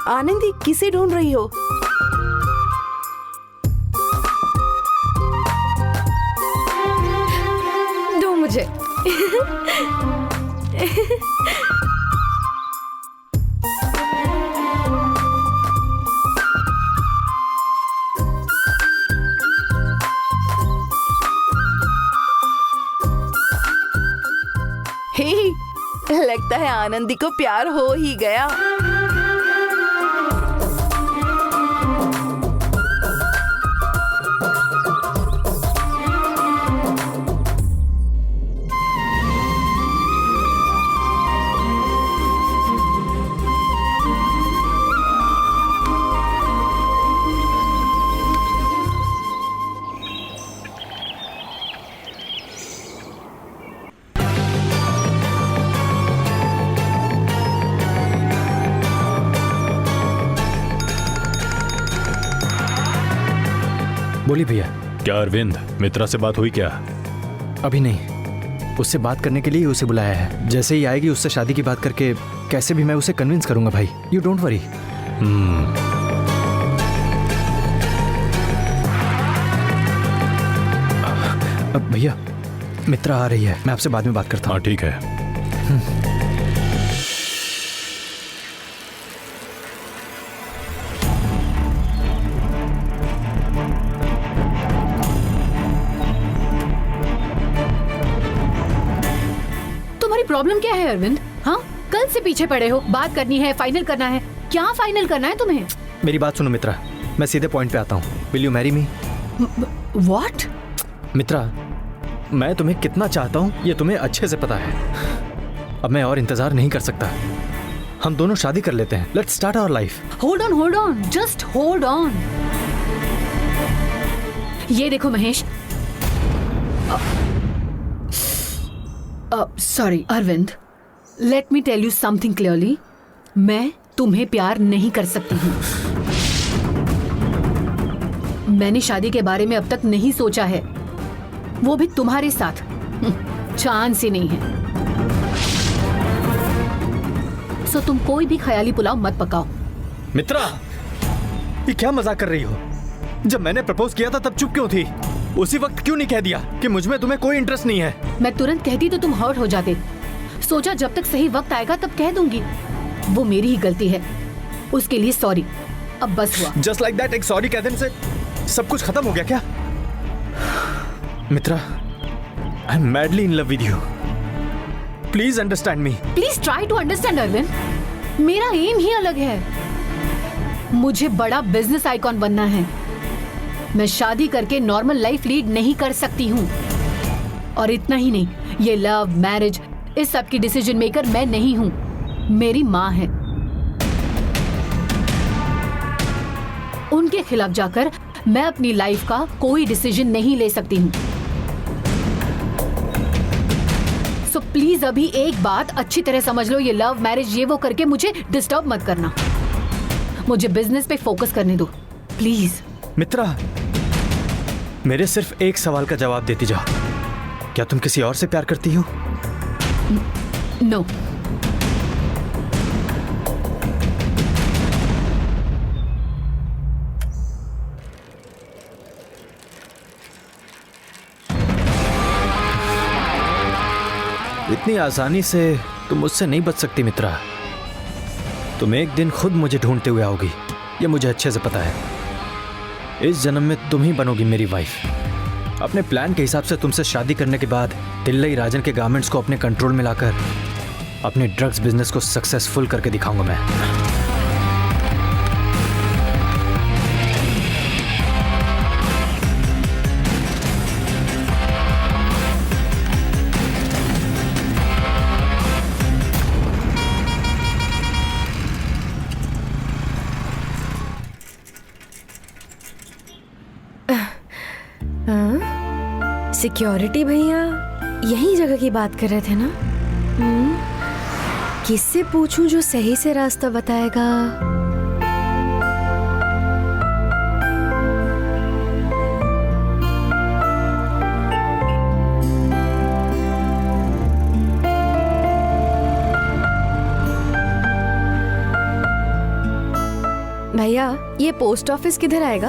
आनंदी, किसे ढूंढ रही हो? दो मुझे। हे, लगता है आनंदी को प्यार हो ही गया। बोली भैया। क्या अरविंद, मित्रा से बात हुई क्या? अभी नहीं, उससे बात करने के लिए उसे बुलाया है। जैसे ही आएगी उससे शादी की बात करके कैसे भी मैं उसे कन्विंस करूंगा भाई। You don't worry. अब भैया मित्रा आ रही है, मैं आपसे बाद में बात करता हूँ। हाँ ठीक है। प्रॉब्लम क्या है अरविंद? हाँ, कल से पीछे पड़े हो। बात करनी है, फाइनल करना है। क्या फाइनल करना है तुम्हें? मेरी बात सुनो मित्रा, मैं सीधे पॉइंट पे आता हूँ। Will you marry me? What? Mitra, मैं तुम्हें कितना चाहता हूँ ये तुम्हें अच्छे से पता है। अब मैं और इंतजार नहीं कर सकता। हम दोनों शादी कर लेते हैं। Let's start our life. Hold on, just hold on. ये देखो Mahesh, sorry Arvind, let me tell you something clearly. मैं तुम्हें प्यार नहीं कर सकती हूँ। मैंने शादी के बारे में अब तक नहीं सोचा है, वो भी तुम्हारे साथ। चांस ही नहीं है। सो तुम कोई भी ख्याली पुलाव मत पकाओ। मित्रा, ये क्या मजाक कर रही हो? जब मैंने प्रपोज किया था तब चुप क्यों थी? उसी वक्त क्यों नहीं कह दिया कि मुझ में तुम्हें कोई इंटरेस्ट नहीं है? मैं तुरंत कहती तो तुम हर्ट हो जाते। सोचा जब तक सही वक्त आएगा तब कह दूंगी। वो मेरी ही गलती है, उसके लिए सॉरी। अब बस हुआ। जस्ट लाइक दैट, एक सॉरी कह देने से सब कुछ खत्म हो गया क्या? Mitra, I am madly in love with you. Please understand me. Please try to understand Arvind. मेरा एम ही अलग है। मुझे बड़ा बिजनेस आइकॉन बनना है। मैं शादी करके नॉर्मल लाइफ लीड नहीं कर सकती हूँ। और इतना ही नहीं, ये लव मैरिज इस सब की डिसीजन मेकर मैं नहीं हूँ, मेरी माँ है। उनके खिलाफ जाकर मैं अपनी लाइफ का कोई डिसीजन नहीं ले सकती हूँ। सो प्लीज अभी एक बात अच्छी तरह समझ लो, ये लव मैरिज ये वो करके मुझे डिस्टर्ब मत करना। मुझे बिजनेस पे फोकस करने दो प्लीज। मित्रा, मेरे सिर्फ एक सवाल का जवाब देती जाओ। क्या तुम किसी और से प्यार करती हो? नो। इतनी आसानी से तुम मुझसे नहीं बच सकती मित्रा। तुम एक दिन खुद मुझे ढूंढते हुए आओगी, ये मुझे अच्छे से पता है। इस जन्म में तुम ही बनोगी मेरी वाइफ। अपने प्लान के हिसाब से तुमसे शादी करने के बाद तिल्लई राजन के गारमेंट्स को अपने कंट्रोल में लाकर अपने ड्रग्स बिजनेस को सक्सेसफुल करके दिखाऊंगा मैं। सिक्योरिटी भैया यही जगह की बात कर रहे थे ना? किससे पूछूं जो सही से रास्ता बताएगा? भैया ये पोस्ट ऑफिस किधर आएगा?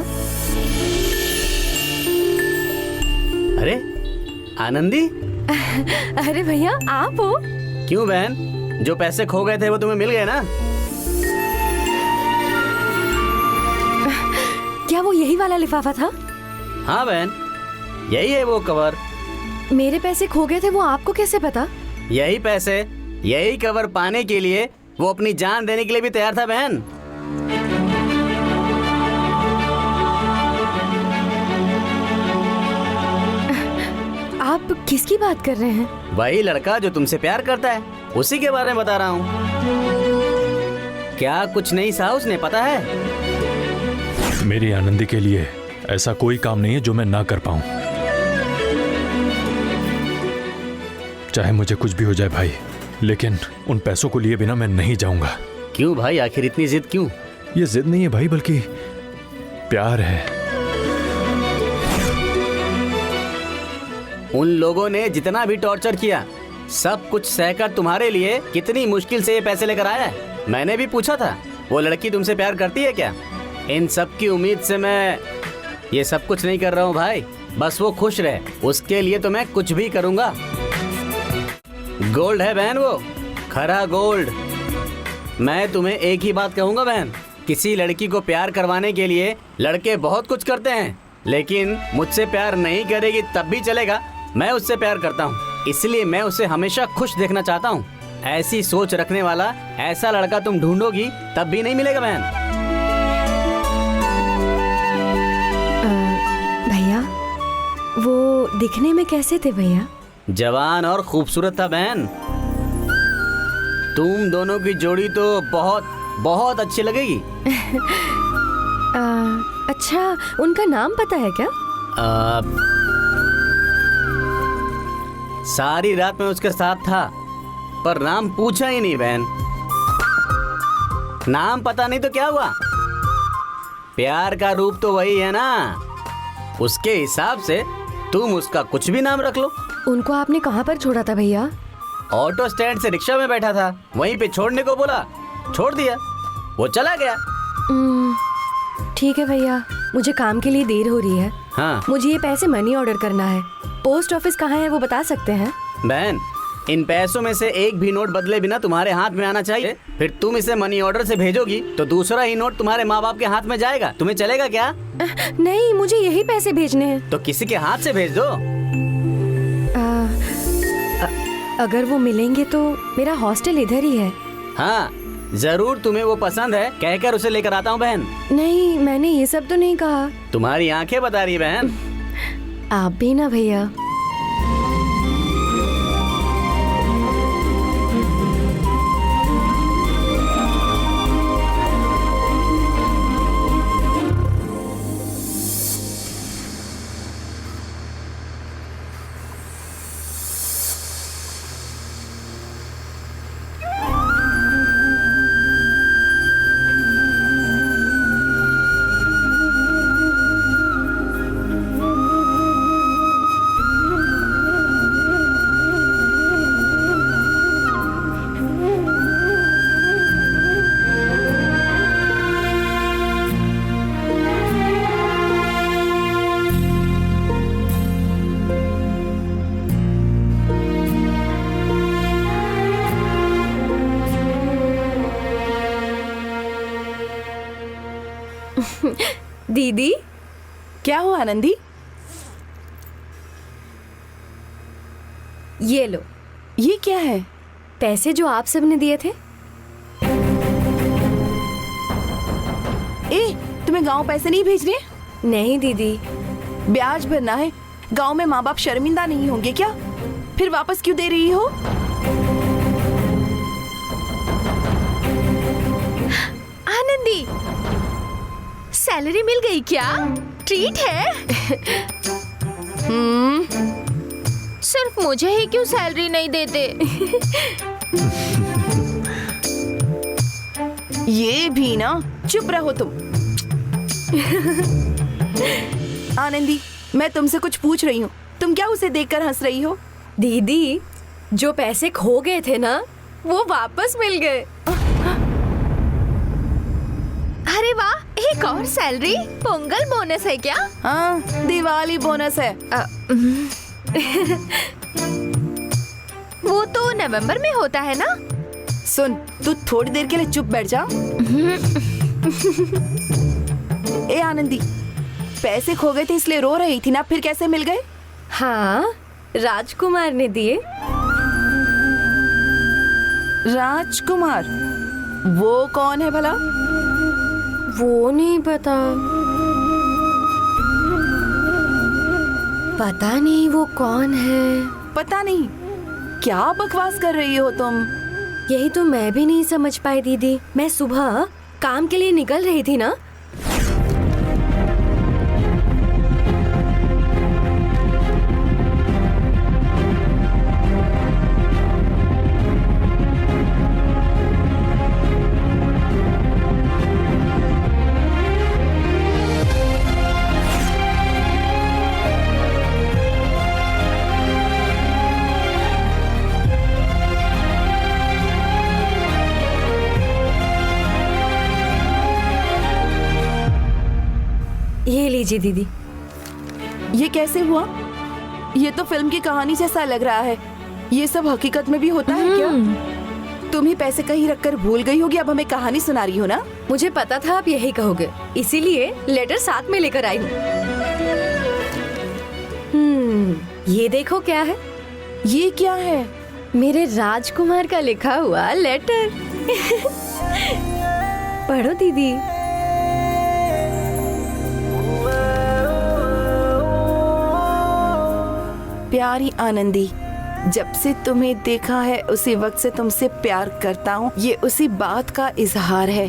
अरे आनंदी, अरे भैया आप हो? क्यों बहन, जो पैसे खो गए थे वो तुम्हें मिल गए ना? क्या वो यही वाला लिफाफा था? हाँ बहन, यही है वो कवर। मेरे पैसे खो गए थे, वो आपको कैसे पता? यही पैसे, यही कवर पाने के लिए वो अपनी जान देने के लिए भी तैयार था बहन। आप किसकी बात कर रहे हैं? वही लड़का जो तुमसे प्यार करता है, उसी के बारे में बता रहा हूँ। क्या कुछ नहीं सा उसने, पता है? मेरी आनंदी के लिए ऐसा कोई काम नहीं है जो मैं ना कर पाऊं। चाहे मुझे कुछ भी हो जाए भाई, लेकिन उन पैसों को लिए बिना मैं नहीं जाऊंगा। क्यों भाई, आखिर इतनी जिद क्यों? ये जिद नहीं है भाई, बल्कि प्यार है। उन लोगों ने जितना भी टॉर्चर किया, सब कुछ सहकर तुम्हारे लिए कितनी मुश्किल से ये पैसे लेकर आया है। मैंने भी पूछा था, वो लड़की तुमसे प्यार करती है क्या? इन सब की उम्मीद से मैं ये सब कुछ नहीं कर रहा हूँ भाई। बस वो खुश रहे, उसके लिए तो मैं कुछ भी करूँगा। गोल्ड है बहन वो, खरा गोल्ड। मैं तुम्हें एक ही बात कहूँगा बहन, किसी लड़की को प्यार करवाने के लिए लड़के बहुत कुछ करते हैं, लेकिन मुझसे प्यार नहीं करेगी तब भी चलेगा। मैं उससे प्यार करता हूँ, इसलिए मैं उसे हमेशा खुश देखना चाहता हूँ। ऐसी सोच रखने वाला ऐसा लड़का तुम ढूंढोगी तब भी नहीं मिलेगा बहन। भैया वो दिखने में कैसे थे भैया? जवान और खूबसूरत था बहन। तुम दोनों की जोड़ी तो बहुत बहुत अच्छी लगेगी। अच्छा, उनका नाम पता है क्या? सारी रात में उसके साथ था, पर नाम पूछा ही नहीं बहन। नाम पता नहीं तो क्या हुआ, प्यार का रूप तो वही है ना। उसके हिसाब से तुम उसका कुछ भी नाम रख लो। उनको आपने कहाँ पर छोड़ा था भैया? ऑटो स्टैंड से रिक्शा में बैठा था, वहीं पे छोड़ने को बोला, छोड़ दिया, वो चला गया। ठीक है भैया, मुझे काम के लिए देर हो रही है। हाँ मुझे ये पैसे मनी ऑर्डर करना है। पोस्ट ऑफिस कहाँ है वो बता सकते हैं? बहन, इन पैसों में से एक भी नोट बदले बिना तुम्हारे हाथ में आना चाहिए। फिर तुम इसे मनी ऑर्डर से भेजोगी तो दूसरा ही नोट तुम्हारे माँ बाप के हाथ में जाएगा। तुम्हें चलेगा क्या? नहीं, मुझे यही पैसे भेजने हैं। तो किसी के हाथ से भेज दो। अगर वो मिलेंगे तो मेरा हॉस्टल इधर ही है। हाँ जरूर, तुम्हें वो पसंद है कहकर उसे लेकर आता हूँ बहन। नहीं, मैंने ये सब तो नहीं कहा। तुम्हारी आंखें बता रही बहन। आप भी ना भैया। दीदी, क्या हुआ आनंदी? ये लो, ये क्या है? पैसे जो आप सबने दिए थे। ए, तुम्हें गांव पैसे नहीं भेजने? नहीं दीदी, ब्याज भरना है। गांव में माँ बाप शर्मिंदा नहीं होंगे क्या? फिर वापस क्यों दे रही हो? आनंदी, सैलरी मिल गई क्या? ट्रीट है? सिर्फ मुझे ही क्यों सैलरी नहीं देते? ये भी ना, चुप रहो तुम। आनंदी, मैं तुमसे कुछ पूछ रही हूँ, तुम क्या उसे देखकर हंस रही हो? दीदी जो पैसे खो गए थे ना, वो वापस मिल गए। अरे वाह, एक और सैलरी? पोंगल बोनस है क्या? हाँ, दिवाली बोनस है। वो तो नवंबर में होता है ना? सुन, तू थोड़ी देर के लिए चुप बैठ जा। ए आनंदी, पैसे खो गए थे इसलिए रो रही थी ना, फिर कैसे मिल गए? हाँ, राजकुमार ने दिए। राजकुमार? वो कौन है भला? वो नहीं पता। पता नहीं वो कौन है। पता नहीं? क्या बकवास कर रही हो तुम? यही तो मैं भी नहीं समझ पाई दीदी। मैं सुबह काम के लिए निकल रही थी ना, ये लीजिए दीदी। ये कैसे हुआ? ये तो फिल्म की कहानी जैसा लग रहा है। ये सब हकीकत में भी होता है क्या? तुम ही पैसे कहीं रखकर भूल गई होगी, अब हमें कहानी सुना रही हो ना? मुझे पता था आप यही कहोगे, इसीलिए लेटर साथ में लेकर आई हूँ। ये देखो क्या है। ये क्या है? मेरे राजकुमार का लिखा हुआ लेटर। पढ़ो दीदी। प्यारी आनंदी, जब से तुम्हें देखा है उसी वक्त से तुमसे प्यार करता हूँ। ये उसी बात का इजहार है।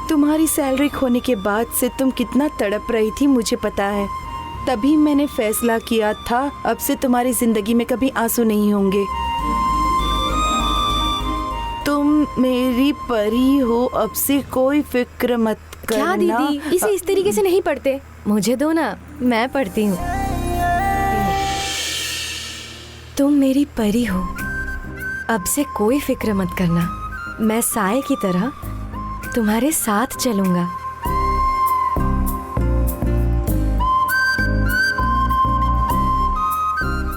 तुम्हारी सैलरी खोने के बाद से तुम कितना तड़प रही थी मुझे पता है। तभी मैंने फैसला किया था अब से तुम्हारी जिंदगी में कभी आंसू नहीं होंगे। तुम मेरी परी हो, अब से कोई फिक्र मत करना। क्या दीदी, इसे इस तरीके से नहीं पढ़ते। मुझे दो ना, मैं पढ़ती हूँ। तुम मेरी परी हो, अब से कोई फिक्र मत करना। मैं साए की तरह तुम्हारे साथ चलूंगा।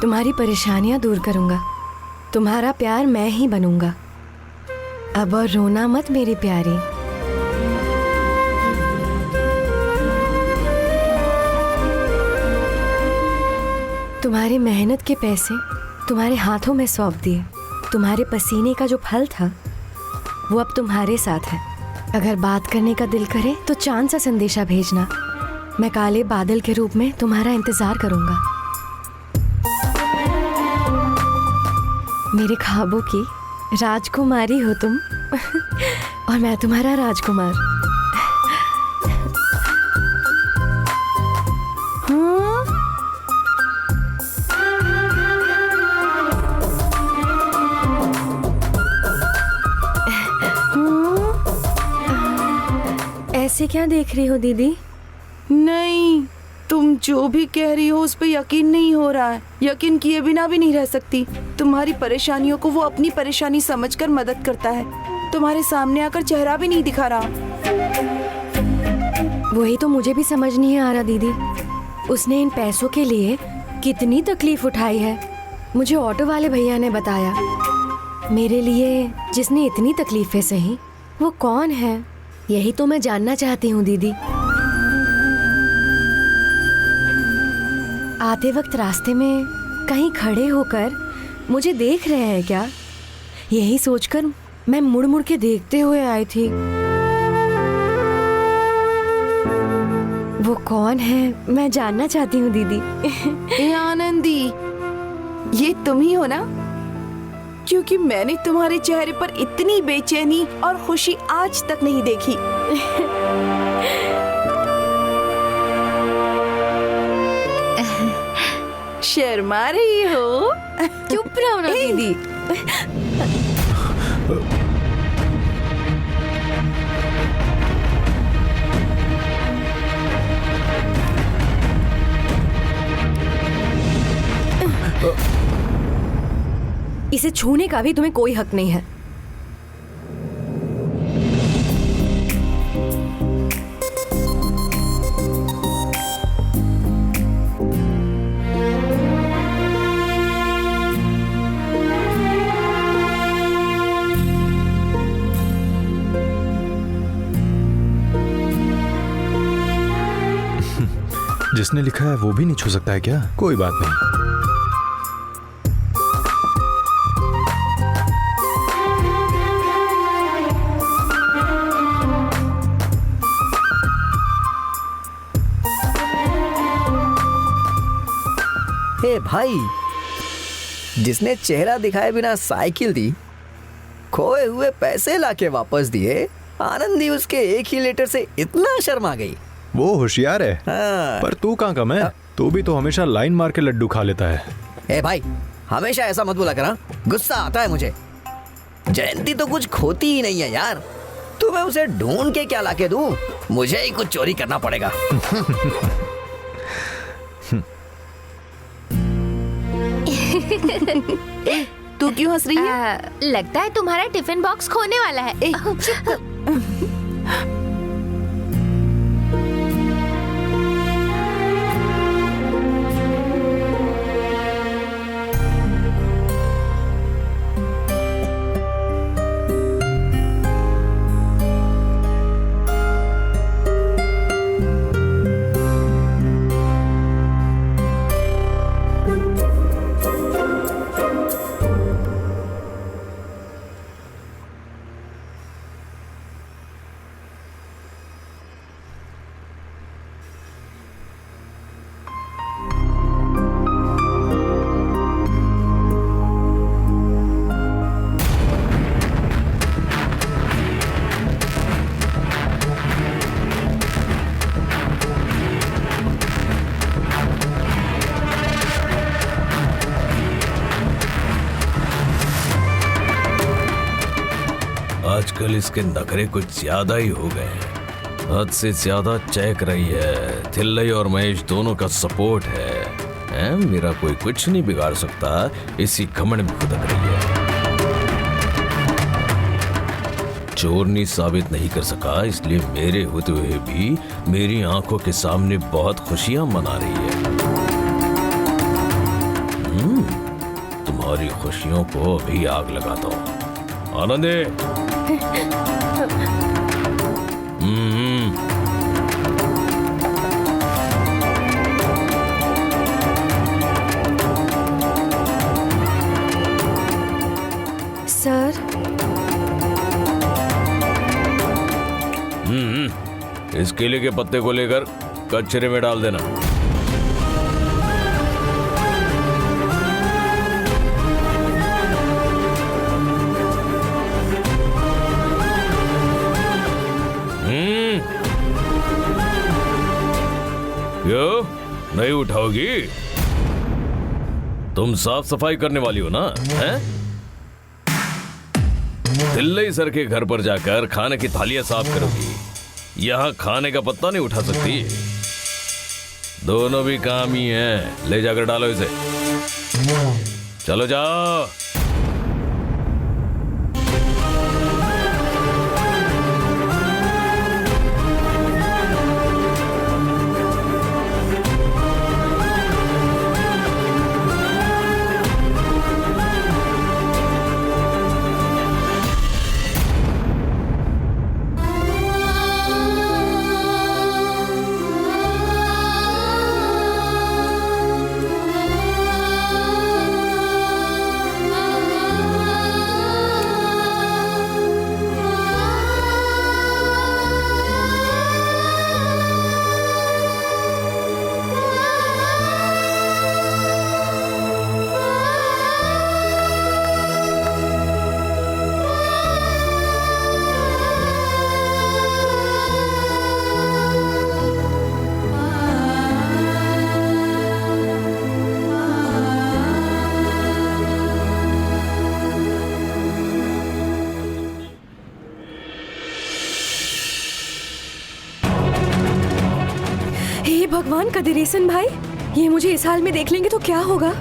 तुम्हारी परेशानियां दूर करूंगा। तुम्हारा प्यार मैं ही बनूंगा। अब और रोना मत मेरी प्यारी। तुम्हारी मेहनत के पैसे तुम्हारे हाथों में सौंप दिए। तुम्हारे पसीने का जो फल था वो अब तुम्हारे साथ है। अगर बात करने का दिल करे तो चांद सा संदेशा भेजना। मैं काले बादल के रूप में तुम्हारा इंतजार करूंगा। मेरे ख्वाबों की राजकुमारी हो तुम और मैं तुम्हारा राजकुमार। ऐसे क्या देख रही हो दीदी? नहीं, तुम जो भी कह रही हो उस पर यकीन नहीं हो रहा है। यकीन किए बिना भी नहीं रह सकती। तुम्हारी परेशानियों को वो अपनी परेशानी समझकर मदद करता है। तुम्हारे सामने आकर चेहरा भी नहीं दिखा रहा। वही तो मुझे भी समझ नहीं आ रहा दीदी। उसने इन पैसों के लिए कितनी तकलीफ उठाई है। मुझे ऑटो वाले भैया ने बताया। मेरे लिए जिसने इतनी तकलीफें सही वो कौन है, यही तो मैं जानना चाहती हूँ दीदी। आते वक्त रास्ते में कहीं खड़े होकर मुझे देख रहे हैं क्या, यही सोचकर मैं मुड़ मुड़ के देखते हुए आई थी। वो कौन है मैं जानना चाहती हूँ दीदी। ए आनंदी, ये तुम ही हो ना? क्योंकि मैंने तुम्हारे चेहरे पर इतनी बेचैनी और खुशी आज तक नहीं देखी। शर्मा रही हो? चुप रहो ना दीदी। इसे छूने का भी तुम्हें कोई हक नहीं है। जिसने लिखा है वो भी नहीं छू सकता है क्या? कोई बात नहीं। हे भाई, जिसने चेहरा दिखाए बिना साइकिल दी, खोए हुए पैसे लाके वापस दिए, आनंदी उसके एक ही लेटर से इतना शर्मा गई। वो होशियार है। हाँ। पर तू कहाँ कम है? तू भी तो हमेशा लाइन मार के लड्डू खा लेता है। ए भाई, हमेशा ऐसा मत बोला करा, गुस्सा आता है मुझे। जयंती तो कुछ खोती ही नहीं है यार। तो मैं उसे ढूंढ के क्या लाके दूं? मुझे ही कुछ चोरी करना पड़ेगा। तू क्यों हंस रही है? लगता है तुम्हारा टिफिन बॉक्स खोने वाला है। चुप कर। आजकल इसके नखरे कुछ ज्यादा ही हो गए हैं। हद से ज्यादा चहक रही है। थिल्लई और महेश दोनों का सपोर्ट है? मेरा कोई कुछ नहीं बिगाड़ सकता, इसी घमंड में खुदक रही है। चोरनी साबित नहीं कर सका, इसलिए मेरे होते हुए भी मेरी आंखों के सामने बहुत खुशियां मना रही है। तुम्हारी खुशियों को अभी आग लगाता हूँ। आनंदे। सर, इस केले के पत्ते को लेकर कचरे में डाल देना। क्यों नहीं उठाओगी? तुम साफ सफाई करने वाली हो ना? हैं? थिल्लई सर के घर पर जाकर खाने की थालियां साफ करोगी, यहां खाने का पत्ता नहीं उठा सकती। दोनों भी काम ही हैं। ले जाकर डालो इसे। चलो जाओ। हे भगवान, कदिरेसन भाई, ये मुझे इस हाल में देख लेंगे तो क्या होगा?